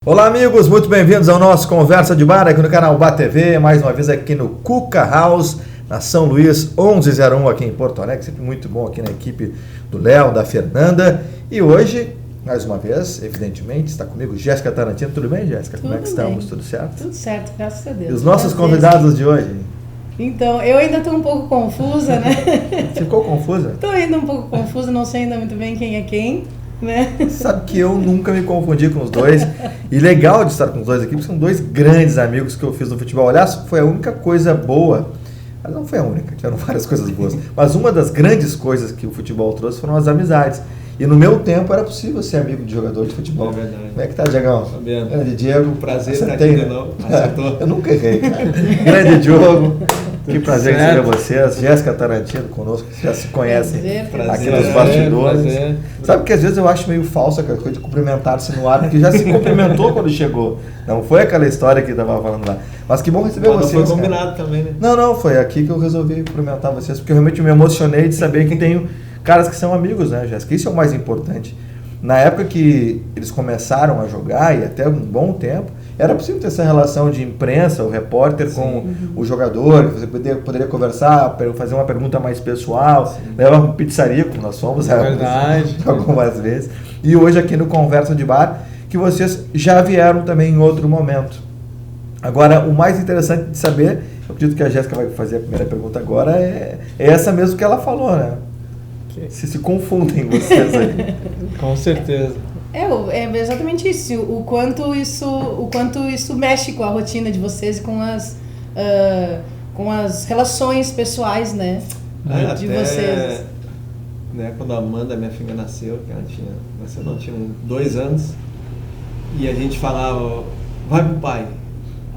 Olá amigos, muito bem-vindos ao nosso Conversa de Bar aqui no canal Bar TV, mais uma vez aqui no Cuca House, na São Luís 1101 aqui em Porto Alegre, sempre muito bom aqui na equipe do Léo, da Fernanda. E hoje, mais uma vez, evidentemente, está comigo Jéssica Tarantino. Tudo bem, Jéssica? Como é que estamos? Tudo certo? Tudo certo, graças a Deus. E os nossos convidados de hoje? Então, eu ainda estou um pouco confusa, né? Ficou confusa? Estou ainda um pouco confusa, não sei ainda muito bem quem é quem, né? Sabe que eu nunca me confundi com os dois. E legal de estar com os dois aqui, porque são dois grandes amigos que eu fiz no futebol. Aliás, foi a única coisa boa, mas não foi a única, tiveram várias coisas boas. Mas uma das grandes coisas que o futebol trouxe foram as amizades. E no meu tempo era possível ser amigo de jogador de futebol. É verdade. Como é que tá, Diegão? Sabendo. Grande Diego. Prazer Acertei, estar aqui de novo. Acertou. Eu nunca errei, cara. Grande Diogo. Que prazer receber vocês. Jéssica Tarantino conosco, que já se conhecem aqui nos bastidores. Prazer. Sabe que às vezes eu acho meio falsa aquela coisa de cumprimentar-se no ar, porque já se cumprimentou quando chegou. Não foi aquela história que estava falando lá. Mas que bom receber vocês. Não foi combinado também, né? Não, foi aqui que eu resolvi cumprimentar vocês, porque eu realmente me emocionei de saber que tenho caras que são amigos, né, Jéssica? Isso é o mais importante. Na época que eles começaram a jogar, e até um bom tempo, era possível ter essa relação de imprensa, o repórter com o jogador, que você poderia conversar, fazer uma pergunta mais pessoal, levar uma pizzaria, como nós somos, verdade. Algumas vezes. E hoje aqui no Conversa de Bar, que vocês já vieram também em outro momento. Agora, o mais interessante de saber, eu acredito que a Jéssica vai fazer a primeira pergunta agora, é essa mesmo que ela falou, né? Se confundem vocês aí. Com certeza. É exatamente isso. O quanto isso mexe com a rotina de vocês e com as relações pessoais, né? De vocês. Né, quando a Amanda, minha filha, nasceu, que ela tinha 2 anos, e a gente falava, vai pro pai.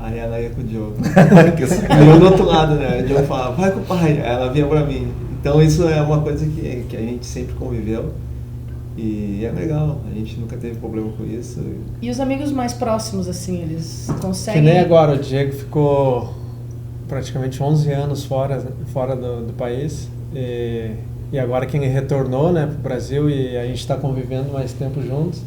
Aí ela ia com o Diogo. E eu do outro lado, né? O Diogo falava, vai com o pai. Aí ela vinha pra mim. Então isso é uma coisa que a gente sempre conviveu. E é legal, a gente nunca teve problema com isso. E os amigos mais próximos, assim, eles conseguem... Que nem agora, o Diego ficou praticamente 11 anos fora do país. E agora que ele retornou, né, pro Brasil e a gente está convivendo mais tempo juntos,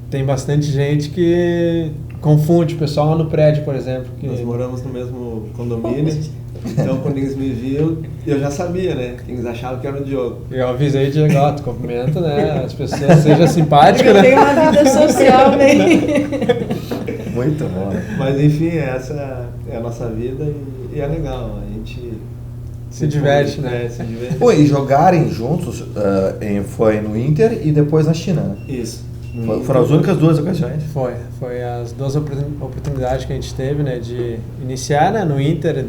tem bastante gente que confunde o pessoal lá no prédio, por exemplo. Que... Nós moramos no mesmo condomínio, então quando eles me viam, eu já sabia, né, que eles achavam que era o Diogo. Eu avisei o Diego, tu cumprimenta, né, as pessoas, seja simpática, né? Tem uma vida social, né? Muito bom. Mas enfim, essa é a nossa vida e é legal, a gente... Se diverte, né? Se diverte. Pô, e jogarem juntos foi no Inter e depois na China, né? Isso. Foram as únicas 2 ocasiões? Foi as 2 oportunidades que a gente teve, né, de iniciar, né, no Inter,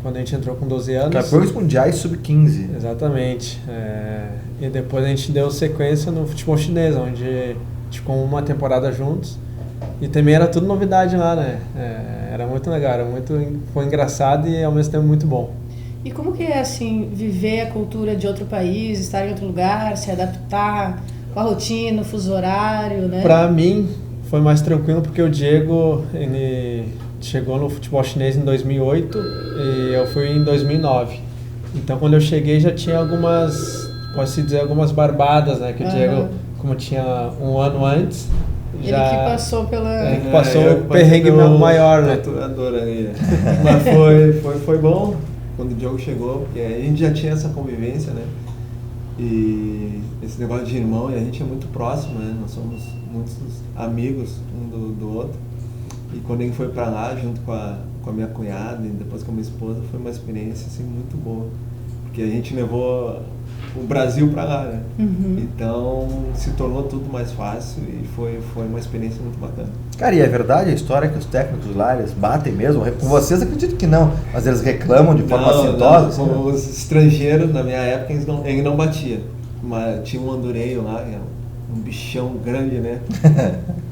quando a gente entrou com 12 anos. Campeões mundiais sub-15. Exatamente. E depois a gente deu sequência no futebol chinês, onde a gente ficou uma temporada juntos. E também era tudo novidade lá, né? Era muito legal, foi engraçado e ao mesmo tempo muito bom. E como que é, assim, viver a cultura de outro país, estar em outro lugar, se adaptar com a rotina, o fuso horário, né? Pra mim, foi mais tranquilo porque o Diego, ele chegou no futebol chinês em 2008 e eu fui em 2009. Então, quando eu cheguei, já tinha posso dizer, algumas barbadas, né? Que o Diego, como tinha um ano antes... Ele que passou o perrengue maior, né? Aí. Mas foi bom quando o Diogo chegou, porque a gente já tinha essa convivência, né? E esse negócio de irmão, e a gente é muito próximo, né? Nós somos muitos amigos um do outro. E quando ele foi pra lá, junto com a minha cunhada e depois com a minha esposa, foi uma experiência assim, muito boa. Porque a gente levou o Brasil pra lá, né? Então se tornou tudo mais fácil e foi uma experiência muito bacana. Cara, e é verdade a história que os técnicos lá, eles batem mesmo? Com vocês acredito que não, mas eles reclamam de forma assintosa? Com os estrangeiros, na minha época, ele não batia. Mas tinha um andoreio lá, um bichão grande, né?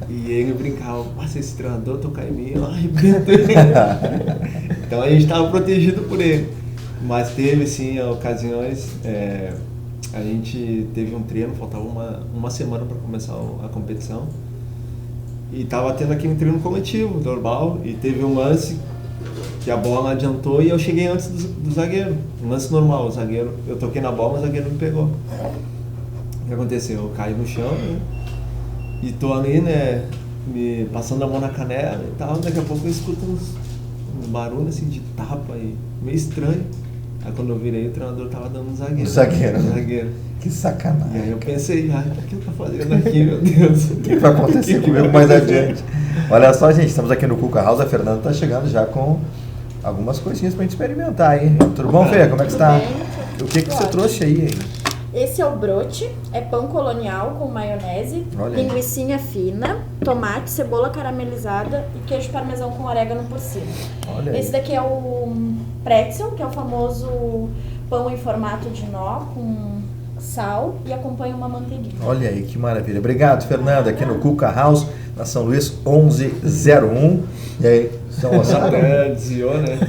E ele brincava, passa esse treinador, tocar em mim, eu arrebento ele. Então a gente estava protegido por ele. Mas teve, sim, ocasiões, a gente teve um treino, faltava uma semana para começar a competição. E estava tendo aquele treino coletivo, normal, e teve um lance que a bola adiantou e eu cheguei antes do zagueiro. Um lance normal, eu toquei na bola, mas o zagueiro me pegou. O que aconteceu? Eu caí no chão, né? E tô ali, né, me passando a mão na canela e tal, daqui a pouco eu escuto uns barulhos assim de tapa e meio estranho. Aí quando eu virei, o treinador tava dando um zagueiro. Zagueiro. Que sacanagem. E aí eu pensei, o que ele tá fazendo aqui, meu Deus? O que vai acontecer comigo mais adiante? Olha só, gente, estamos aqui no Cuca House, a Fernanda tá chegando já com algumas coisinhas pra gente experimentar, hein? Tudo bom, Fê? Como é que está? O que você trouxe aí, hein? Esse é o brote, é pão colonial com maionese, linguicinha fina, tomate, cebola caramelizada e queijo parmesão com orégano por cima. Olha Esse daqui é o pretzel, que é o famoso pão em formato de nó com sal e acompanha uma manteiguinha. Olha aí, que maravilha. Obrigado, Fernanda, aqui no Cuca House, na São Luís 1101. E aí, são os desviou, né?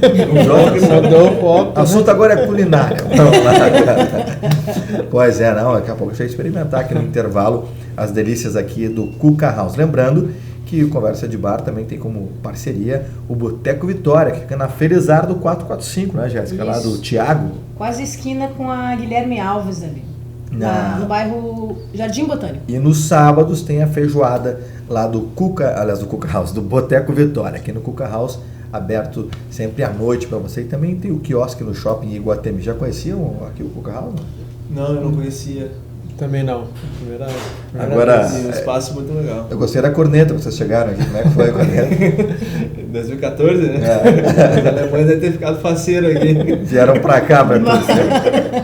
O assunto agora é culinária. Vamos lá, cara. Pois é, não, daqui a pouco a gente vai experimentar aqui no intervalo as delícias aqui do Cuca House. Lembrando que o Conversa de Bar também tem como parceria o Boteco Vitória, que fica na Felizardo do 445, né, Jéssica? Lá do Tiago. Quase esquina com a Guilherme Alves ali. No bairro Jardim Botânico. E nos sábados tem a feijoada lá do Cuca House, do Boteco Vitória, aqui no Cuca House, aberto sempre à noite para você. E também tem o quiosque no shopping Iguatemi. Já conheciam aqui o Cuca House? Não, eu não conhecia. Também não. Primeira Agora, vez. Um espaço muito legal. Eu gostei da corneta que vocês chegaram aqui. Como é que foi a corneta? 2014, né? Os alemães devem ter ficado faceiro aqui. Vieram pra cá pra torcer.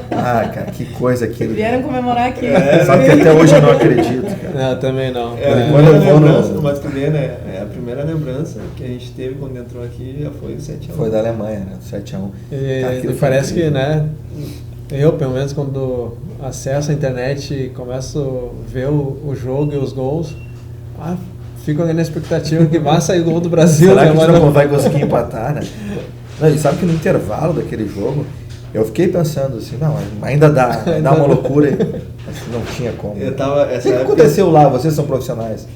Cara, que coisa aquilo. Vieram comemorar aqui. Sabe que até hoje eu não acredito, cara. Não, também não. Quando eu vou no... Mas tu vê, né? A primeira lembrança que a gente teve quando entrou aqui já foi o 7x1. Foi da Alemanha, né? 7x1. E parece que, né? Eu, pelo menos, quando acesso a internet e começo a ver o jogo e os gols, fico ali na expectativa que vai sair gol do Brasil. Será que a gente não vai conseguir empatar, né? Não, e sabe que no intervalo daquele jogo, eu fiquei pensando assim, não, ainda dá uma loucura, mas não tinha como. O que aconteceu lá? Vocês são profissionais.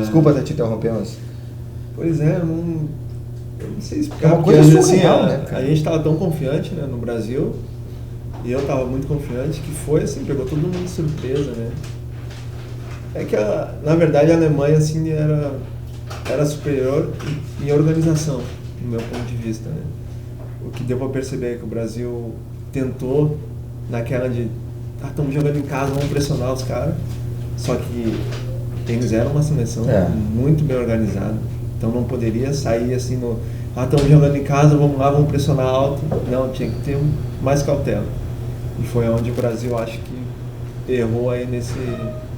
Desculpa até te interromper, mas... Pois é, eu não sei explicar. É uma coisa surreal, né, a gente estava tão confiante, né, no Brasil, e eu estava muito confiante, que foi assim, pegou todo mundo de surpresa, né? É que, na verdade, a Alemanha assim, era superior em organização, no meu ponto de vista, né? O que deu para perceber é que o Brasil tentou, naquela de estamos jogando em casa, vamos pressionar os caras, só que eles eram uma seleção muito bem organizada, então não poderia sair assim estamos jogando em casa, vamos lá, vamos pressionar alto. Não, tinha que ter mais cautela. E foi onde o Brasil, acho que errou aí nesse...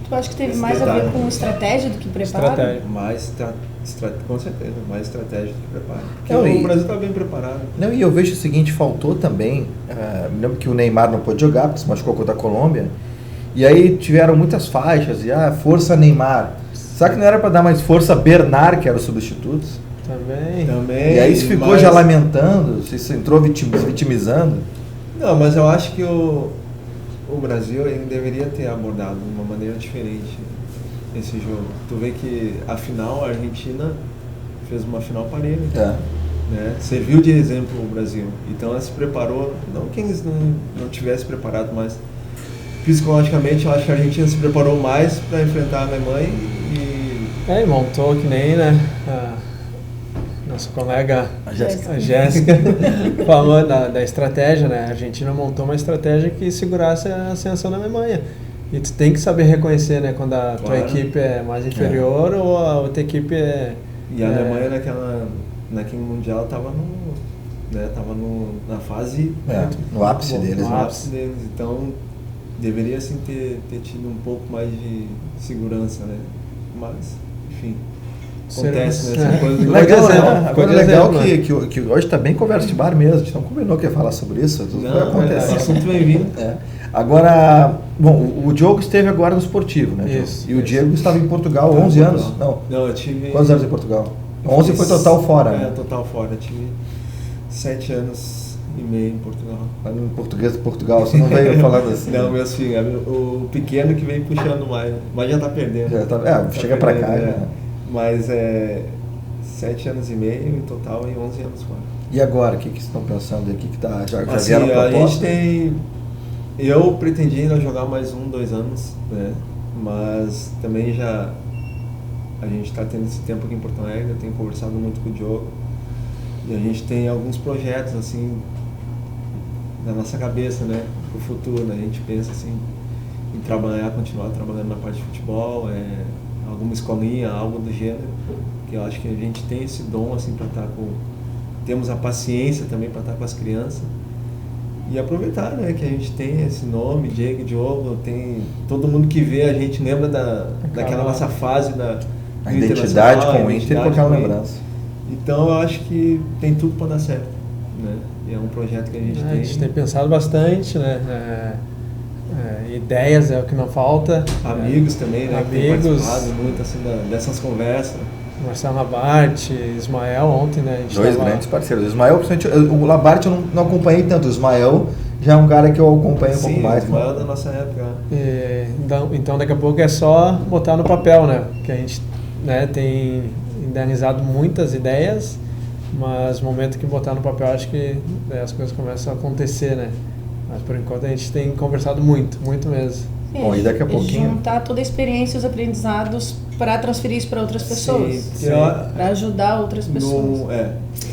Tu acha que teve mais a ver com estratégia do que preparo? Com certeza, mais estratégia do que preparo. Porque o Brasil está bem preparado. Não, e eu vejo o seguinte, faltou também, me lembro que o Neymar não pôde jogar, porque se machucou contra a Colômbia, e aí tiveram muitas faixas, e força Neymar. Será que não era para dar mais força Bernard, que era o substituto? Também. E aí se ficou já lamentando, se entrou vitimizando. Não, mas eu acho que o Brasil ele deveria ter abordado de uma maneira diferente esse jogo. Tu vê que a final, a Argentina fez uma final parelha. Né? Serviu de exemplo o Brasil. Então ela se preparou, não que eles não tivessem preparado, mas psicologicamente eu acho que a Argentina se preparou mais para enfrentar a Alemanha e montou que nem, né? Nossa colega a Jéssica falou da estratégia, né? A Argentina montou uma estratégia que segurasse a ascensão da Alemanha. E tu tem que saber reconhecer, né? Quando a tua equipe é mais inferior ou a outra equipe é... E a Alemanha naquele Mundial estava na fase... no ápice deles. No ápice deles. Então, deveria assim ter tido um pouco mais de segurança, né? Mas, enfim... Acontece, né? Legal que hoje está bem conversa de bar mesmo. A gente não combinou que ia falar sobre isso. Tudo vai acontecer. Assunto bem-vindo. Agora, bom, o Diogo esteve agora no esportivo, né? Isso. E o Diego estava em Portugal 11 anos. Não, eu tive... Quantos anos em Portugal? 11 foi total fora, né? Total fora. Eu tive 7 anos e meio em Portugal. Falando em português de Portugal, você não veio falando assim? Não, meus filhos. O pequeno que vem puxando mais. Mas já está perdendo. Chega para cá, né? Mas 7 anos e meio em total e 11 anos fora. E agora, o que vocês estão pensando aqui? Que tá, já assim, vieram a proposta? gente tem... Eu pretendi ainda jogar mais 1, 2 anos, né? Mas também já a gente está tendo esse tempo aqui em Porto Alegre, eu tenho conversado muito com o Diogo, e a gente tem alguns projetos, assim, na nossa cabeça, né, pro futuro, né? A gente pensa, assim, em continuar trabalhando na parte de futebol, alguma escolinha, algo do gênero, que eu acho que a gente tem esse dom, assim, para estar temos a paciência também para estar com as crianças e aproveitar, né, que a gente tem esse nome, Diego e Diogo, tem todo mundo que vê a gente lembra daquela nossa fase a identidade com o Inter com aquela lembrança. Então eu acho que tem tudo para dar certo, né? E é um projeto que a gente tem. A gente tem pensado bastante, né? Ideias é o que não falta. Amigos também, né? Amigos. Que tem participado muito assim, dessas conversas. Marcelo Labarte, Ismael ontem, né? A gente Dois grandes parceiros. O Ismael, o Labarte eu não acompanhei tanto. O Ismael já é um cara que eu acompanho um pouco mais. Sim, o Ismael da nossa época. Então daqui a pouco é só botar no papel, né? Que a gente, né, tem idealizado muitas ideias, mas no momento que botar no papel acho que as coisas começam a acontecer, né? Mas por enquanto a gente tem conversado muito mesmo. Bom, e daqui a pouquinho juntar toda a experiência e os aprendizados para transferir isso para outras pessoas. Sim. Para ajudar outras pessoas.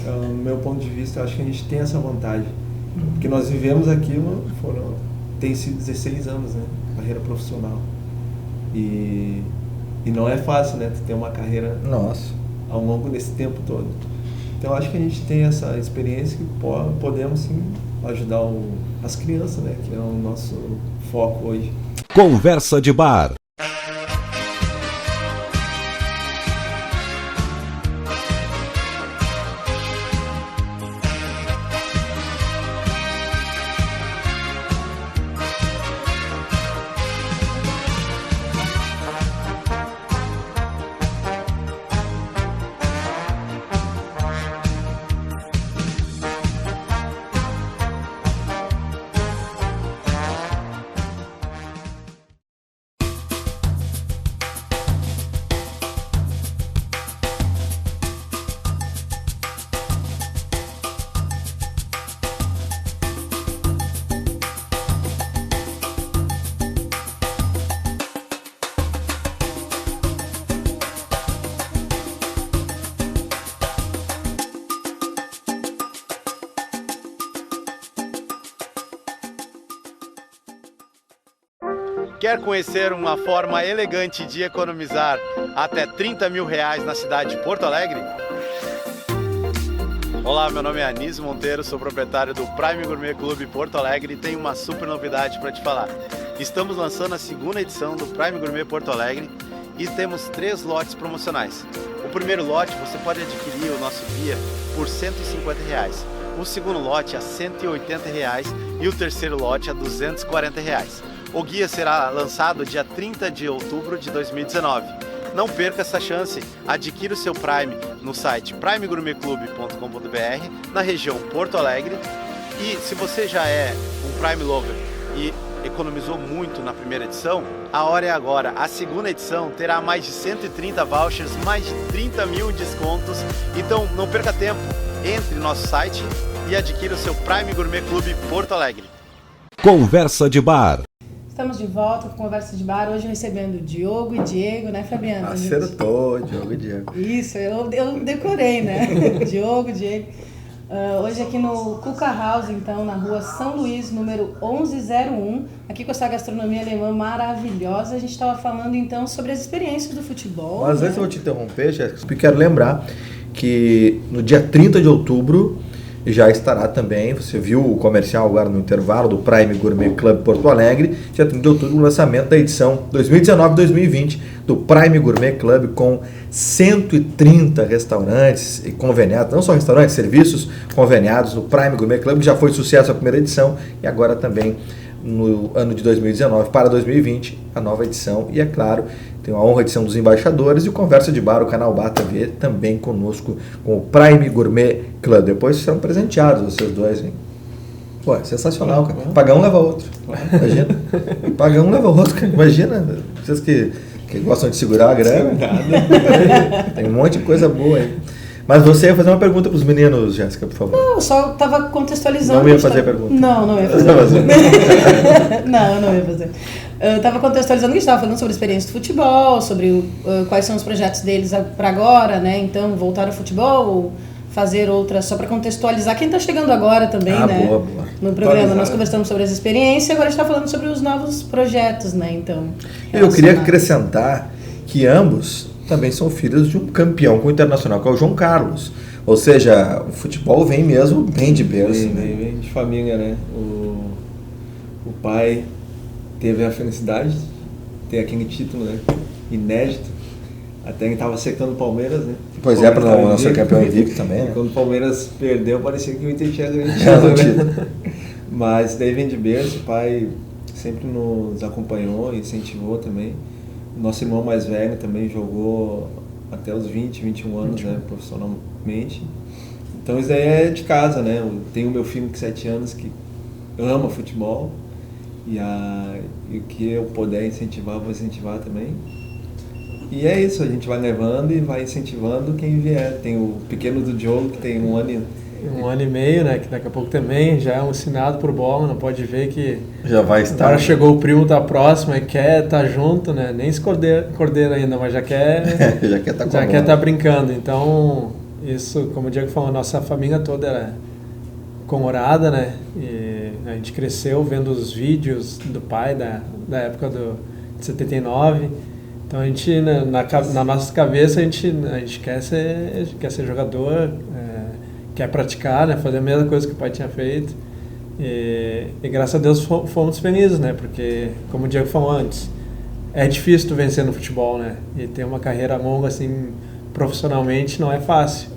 No meu ponto de vista, eu acho que a gente tem essa vantagem. Porque nós vivemos aquilo, tem sido 16 anos, né? Carreira profissional. E não é fácil, né? Tu ter uma carreira ao longo desse tempo todo. Então eu acho que a gente tem essa experiência que podemos sim ajudar as crianças, né? Que é o nosso foco hoje. Conversa de Bar. Quer conhecer uma forma elegante de economizar até R$30 mil na cidade de Porto Alegre? Olá, meu nome é Anísio Monteiro, sou proprietário do Prime Gourmet Clube Porto Alegre e tenho uma super novidade para te falar. Estamos lançando a segunda edição do Prime Gourmet Porto Alegre e temos 3 lotes promocionais. O primeiro lote você pode adquirir o nosso guia por R$150, o segundo lote a R$180 e o terceiro lote a R$240. O guia será lançado dia 30 de outubro de 2019. Não perca essa chance, adquira o seu Prime no site primegourmetclube.com.br, na região Porto Alegre. E se você já é um Prime Lover e economizou muito na primeira edição, a hora é agora. A segunda edição terá mais de 130 vouchers, mais de 30 mil descontos. Então não perca tempo, entre no nosso site e adquira o seu Prime Gourmet Clube Porto Alegre. Conversa de Bar. Estamos de volta com Conversa de Bar, hoje recebendo Diogo e Diego, né, Fabiano? Acertou, Diogo e Diego. Isso, eu decorei, né? Diogo, Diego. Hoje aqui no Cuca House, então, na rua São Luís, número 1101, aqui com essa gastronomia alemã maravilhosa. A gente estava falando, então, sobre as experiências do futebol. Mas antes eu vou te interromper, Jéssica, porque quero lembrar que no dia 30 de outubro já estará também, você viu o comercial agora no intervalo do Prime Gourmet Club Porto Alegre, dia 30 de outubro, o lançamento da edição 2019-2020 do Prime Gourmet Club com 130 restaurantes e conveniados, não só restaurantes, serviços conveniados no Prime Gourmet Club, já foi sucesso a primeira edição e agora também no ano de 2019 para 2020, a nova edição e é claro, tem a honra de ser um dos embaixadores e o Conversa de Bar, o canal Bar TV, também conosco com o Prime Gourmet Club. Depois serão presenteados vocês dois, hein? Pô, é sensacional, cara. Pagar um leva outro. Imagina. Pagar um leva outro, cara. Imagina. Vocês que gostam de segurar a grana. Tem um monte de coisa boa aí. Mas você ia fazer uma pergunta para os meninos, Jéssica, por favor. Não, eu só estava contextualizando. Não ia fazer a pergunta. Não ia fazer. Não ia fazer. Eu estava contextualizando que a gente estava falando sobre a experiência do futebol, sobre quais são os projetos deles para agora, né? Então, voltar ao futebol ou fazer outras, só para contextualizar quem está chegando agora também, né? Boa. No programa nós conversamos sobre as experiências e agora a gente está falando sobre os novos projetos, né? Então, eu queria acrescentar que ambos também são filhos de um campeão com o Internacional, que é o João Carlos. Ou seja, o futebol vem mesmo bem de berço. Vem de família, né? O pai teve a felicidade de ter aquele título, né? Inédito. Até ele estava secando o Palmeiras, né? Pois é, para não ser campeão invicto também, né? E quando o Palmeiras perdeu, parecia que o Inter tinha ganhado, né? Mas daí vem de berço, o pai sempre nos acompanhou, incentivou também. Nosso irmão mais velho também jogou até os 20, 21 anos, né, profissionalmente. Então isso daí é de casa, né? Eu tenho o meu filho com 7 anos que ama futebol e o que eu puder incentivar, vou incentivar também. E é isso, a gente vai levando e vai incentivando quem vier. Tem o pequeno do Diogo, que tem 1 ano e meio, né? Que daqui a pouco também já é um ensinado por bola, não pode ver que já vai estar. Agora chegou o primo da próxima e quer estar junto, né? Nem se coordena ainda, mas já quer estar brincando. Então, isso, como o Diego falou, a nossa família toda era colorada, né? E a gente cresceu vendo os vídeos do pai da época de 79. Então a gente, na nossa cabeça, a gente quer ser jogador, quer praticar, né, fazer a mesma coisa que o pai tinha feito. E graças a Deus fomos felizes, né, porque, como o Diego falou antes, é difícil tu vencer no futebol, né, e ter uma carreira longa assim, profissionalmente, não é fácil.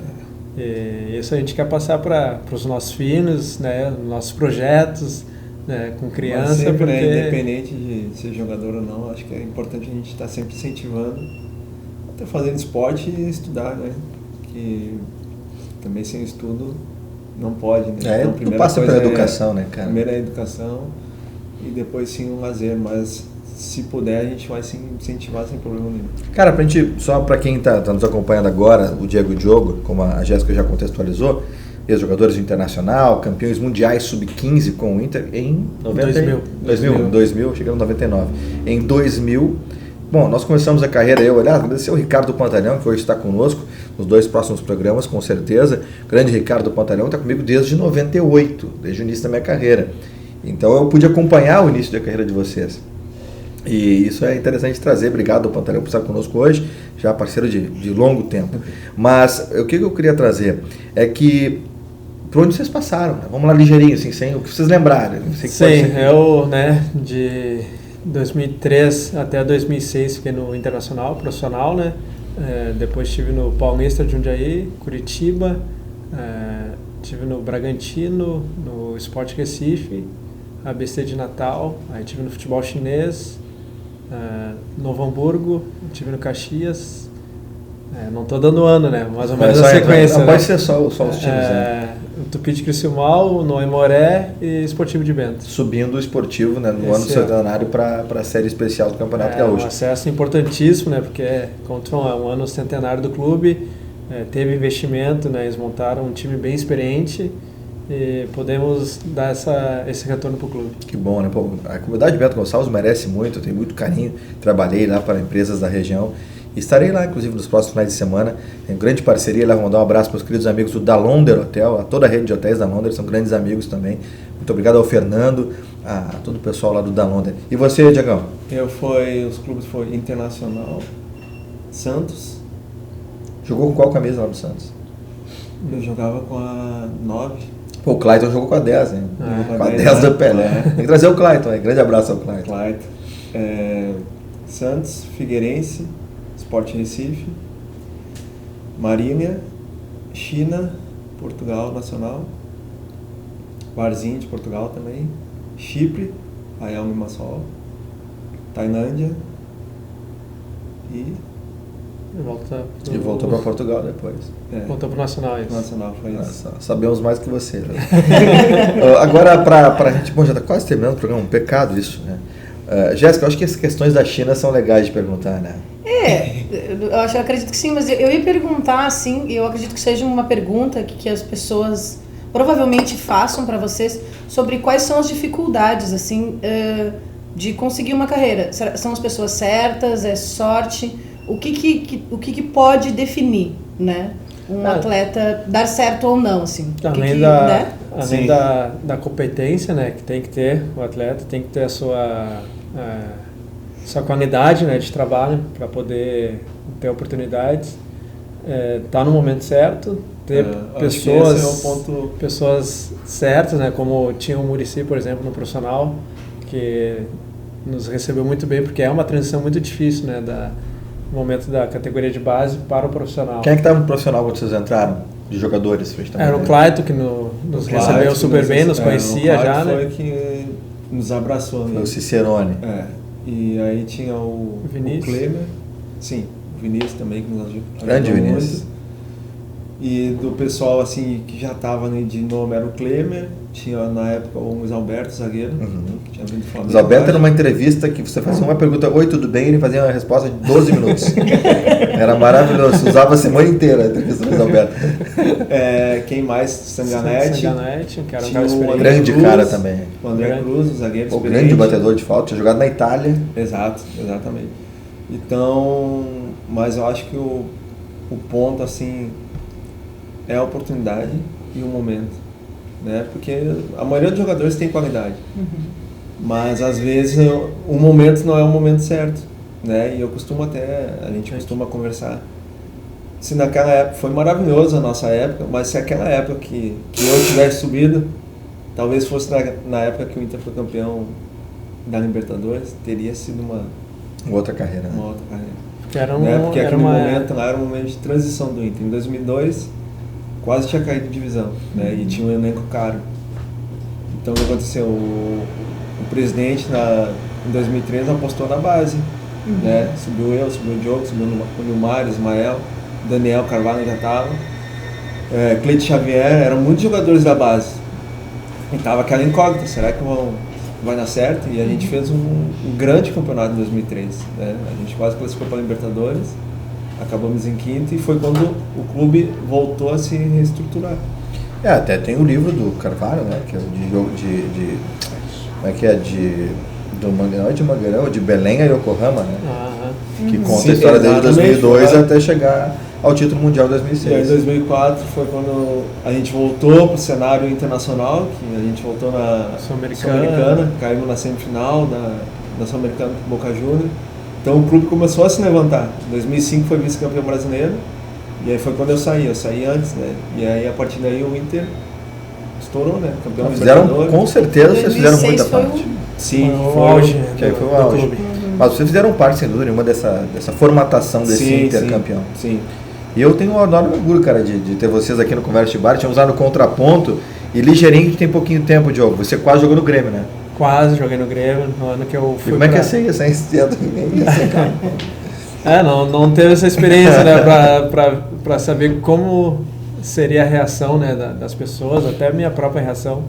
E isso a gente quer passar para os nossos filhos, né, nossos projetos, né, com criança. Mas sempre, porque... né, independente de ser jogador ou não, acho que é importante a gente estar sempre incentivando, até fazendo esporte e estudar, né? Que também sem estudo não pode, né? Então, primeira passa pela educação, né, cara? Primeiro é a educação e depois sim o lazer, mas se puder a gente vai sim incentivar sem problema nenhum. Cara, só para quem tá nos acompanhando agora, o Diego e o Diogo, como a Jéssica já contextualizou, ex-jogadores do Internacional, campeões mundiais sub-15 com o Inter em 2000, chegando em 99. Em 2000, bom, nós começamos a carreira, agradecer ao Ricardo Pantalhão, que hoje está conosco nos 2 próximos programas, com certeza. O grande Ricardo Pantalhão está comigo desde 98, desde o início da minha carreira. Então eu pude acompanhar o início da carreira de vocês. E isso é interessante trazer. Obrigado, Pantalhão, por estar conosco hoje, já parceiro de longo tempo. Mas o que eu queria trazer é que por onde vocês passaram, né? Vamos lá ligeirinho, assim, sem o que vocês lembrarem. Sim, eu, né, de 2003 até 2006 fiquei no Internacional, profissional, né? Depois estive no Paulista de Jundiaí, Curitiba, estive no Bragantino, no Sport Recife, ABC de Natal, aí estive no futebol chinês, Novo Hamburgo, estive no Caxias. Não estou dando ano, né? Mais ou menos a sequência. Não, né? Pode ser só os times, né? O Tupi de Criciúmal, o Noemoré e Esportivo de Bento. Subindo o Esportivo, né, no ano centenário para a série especial do Campeonato Gaúcho. Um acesso importantíssimo, né, porque contra um ano centenário do clube, teve investimento, né, eles montaram um time bem experiente e podemos dar esse retorno para o clube. Que bom, né? Pô, a comunidade de Bento Gonçalves merece muito, eu tenho muito carinho, trabalhei lá para empresas da região. Estarei lá, inclusive, nos próximos finais de semana. Tem grande parceria lá. Vou mandar um abraço para os queridos amigos do Dalonder Hotel, a toda a rede de hotéis da Dalonder, são grandes amigos também. Muito obrigado ao Fernando, a todo o pessoal lá do Dalonder. E você, Diegão? Os clubes foi Internacional, Santos. Jogou com qual camisa lá do Santos? Eu jogava com a 9. Pô, o Clayton jogou com a 10, hein? Com a 10 do Pelé. Tem que trazer o Clayton, hein? Grande abraço ao Clayton. Santos, Figueirense, Sport Recife, Marília, China, Portugal Nacional, Barzinho de Portugal também, Chipre, Ayal Limassol, Tailândia e voltou para Portugal depois. Voltou para o Nacional. Nacional foi isso. Sabemos mais que você. Né? Agora, para a gente, bom, já está quase terminando o programa, um pecado isso, né? Jéssica, eu acho que as questões da China são legais de perguntar, né? Eu acredito que sim, mas eu ia perguntar, assim, eu acredito que seja uma pergunta que as pessoas provavelmente façam para vocês sobre quais são as dificuldades, assim, de conseguir uma carreira? São as pessoas certas? É sorte? O que pode definir, né? Um atleta dar certo ou não, assim? Além da competência, né, que tem que ter o atleta, tem que ter a sua qualidade, né, de trabalho para poder ter oportunidades, tá no momento certo, ter pessoas certas, né, como tinha o Muricy, por exemplo, no profissional, que nos recebeu muito bem, porque é uma transição muito difícil, né, do momento da categoria de base para o profissional. Quem é que estava no profissional quando vocês entraram? De jogadores? Era o Claito que nos recebeu super bem, nos conhecia já, né? Foi que nos abraçou. Foi o Cicerone. E aí tinha o Klemer. Sim, o Vinícius também que nos ajudou. Grande Vinícius. E do pessoal assim que já estava de nome era o Klemer, tinha na época o Luiz Alberto, zagueiro, que tinha vindo do Flamengo. Luiz Alberto era uma entrevista que você fazia uma pergunta, oi, tudo bem? E ele fazia uma resposta de 12 minutos. Era maravilhoso, usava a semana inteira a entrevista do Luiz Alberto. Quem mais? Sanganete, que era um cara experiente. Grande cara também. O André Cruz, o zagueiro o grande batedor de falta, tinha jogado na Itália. Exato, exatamente. Então, mas eu acho que o ponto assim é a oportunidade e o momento, né? Porque a maioria dos jogadores tem qualidade, mas às vezes o momento não é o momento certo, né? E a gente costuma conversar. Se naquela época foi maravilhoso a nossa época, mas se aquela época que eu tivesse subido, talvez fosse na época que o Inter foi campeão da Libertadores, teria sido uma outra carreira. Uma outra carreira. Porque aquele momento lá era um momento de transição do Inter. Em 2002 quase tinha caído de divisão, né? E tinha um elenco caro. Então o que aconteceu? O presidente em 2013 apostou na base, né? Subiu o Diogo, subiu o Nilmar, Ismael, Daniel Carvalho já estava, Cleide Xavier, eram muitos jogadores da base. E tava aquela incógnita, será que vai dar certo? E a gente fez um grande campeonato em 2013, né? A gente quase classificou para a Libertadores. Acabamos em quinto e foi quando o clube voltou a se reestruturar. Até tem o livro do Carvalho, né? Que é de jogo como é que é? Não é de Mangueirão, de Belém a Yokohama, né? Que conta a história desde 2002 até chegar ao título mundial 2006. E aí, em 2004 foi quando a gente voltou para o cenário internacional, que a gente voltou na Sul-Americana, caímos na semifinal da Sul-Americana com o Boca Juniors. Então o clube começou a se levantar. Em 2005 foi vice-campeão brasileiro, e aí foi quando eu saí antes, né? E aí a partir daí o Inter estourou, né? Campeão brasileiro. Com certeza vocês fizeram muita parte. Sim, foi o auge. Que aí foi o auge. Mas vocês fizeram parte, sem dúvida nenhuma, dessa formatação desse Inter campeão. Sim. E eu tenho um enorme orgulho, cara, de ter vocês aqui no Conversa de Bar. Tínhamos lá no Contraponto, e ligeirinho que tem pouquinho tempo de jogo. Você quase jogou no Grêmio, né? Quase joguei no Grêmio, no ano que eu fui. E como é que é ser isso, hein? Não teve essa experiência, né, pra saber como seria a reação, né, das pessoas, até a minha própria reação.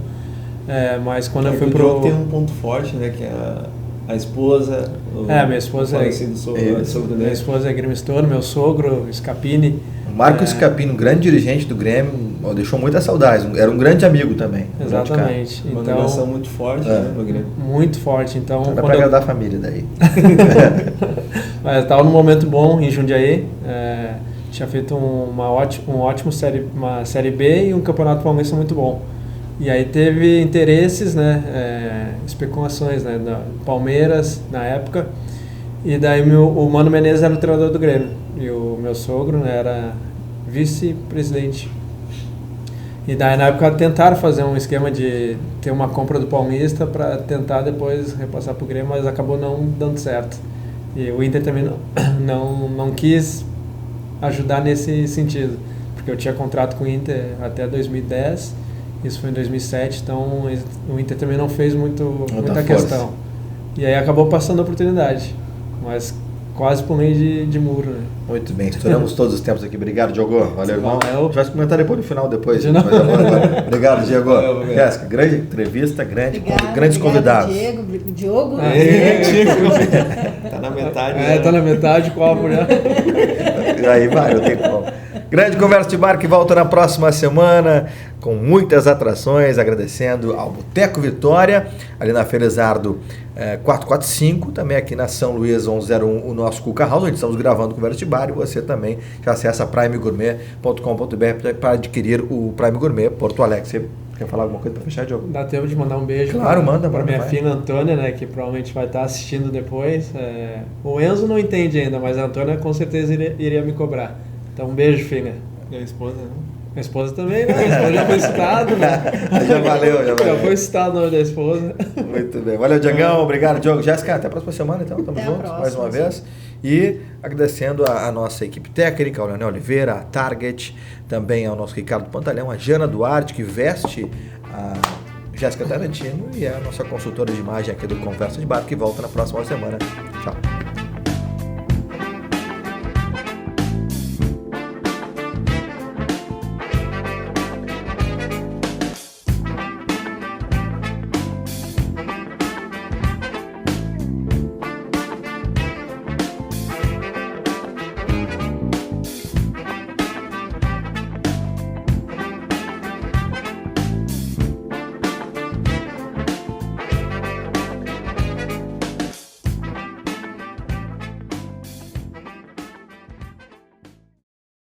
Mas quando eu fui pro... jogo tem um ponto forte, né, que é a esposa... minha esposa minha esposa é gremistora, meu sogro, Scapini. Marco Scapini, um grande dirigente do Grêmio, deixou muita saudade, era um grande amigo também. Exatamente. Uma relação muito forte, né, no Grêmio. Muito forte, então... Dá pra agradar a família daí. Mas estava num momento bom em Jundiaí, tinha feito uma série B e um campeonato paulista muito bom. E aí teve interesses, né, especulações, né, da Palmeiras na época, e daí o Mano Menezes era o treinador do Grêmio, e o meu sogro, né, era vice-presidente. E daí na época tentaram fazer um esquema de ter uma compra do Paulista para tentar depois repassar para o Grêmio, mas acabou não dando certo. E o Inter também não quis ajudar nesse sentido, porque eu tinha contrato com o Inter até 2010, isso foi em 2007, então o Inter também não fez muita questão. E aí acabou passando a oportunidade, mas quase por meio de muro, né? Muito bem, estouramos todos os tempos aqui. Obrigado, Diogo. Valeu, irmão. A gente vai comentar depois no final, depois. Obrigado, Diogo. Jéssica, grande entrevista, grandes convidados. Diogo. Tá na metade. Tá na metade, qual já? Aí vai, eu tenho como. Grande Conversa de Bar que volta na próxima semana com muitas atrações, agradecendo ao Boteco Vitória, ali na Feira Exardo 445, também aqui na São Luís 1101, o nosso Cuca House, onde estamos gravando Conversa de Bar, e você também já acessa primegourmet.com.br para adquirir o Prime Gourmet Porto Alegre. Você quer falar alguma coisa para fechar, Diogo? Dá tempo de mandar um beijo. Claro, manda para minha vai. filha Antônia, né, que provavelmente vai estar assistindo depois. O Enzo não entende ainda, mas a Antônia com certeza iria me cobrar. Então, um beijo, filha. Minha esposa, não? Minha esposa também, né? A esposa já foi citado, né? Já valeu. Já foi citado o nome da esposa. Muito bem. Valeu, Diogão. Obrigado, Diogo. Jéssica, até a próxima semana, então. Tamo Até juntos mais uma vez. E agradecendo a nossa equipe técnica, ao Leonel Oliveira, a Target, também ao nosso Ricardo Pantalhão, a Jana Duarte, que veste a Jéssica Tarantino, e é a nossa consultora de imagem aqui do Conversa de Bar, que volta na próxima semana. Tchau.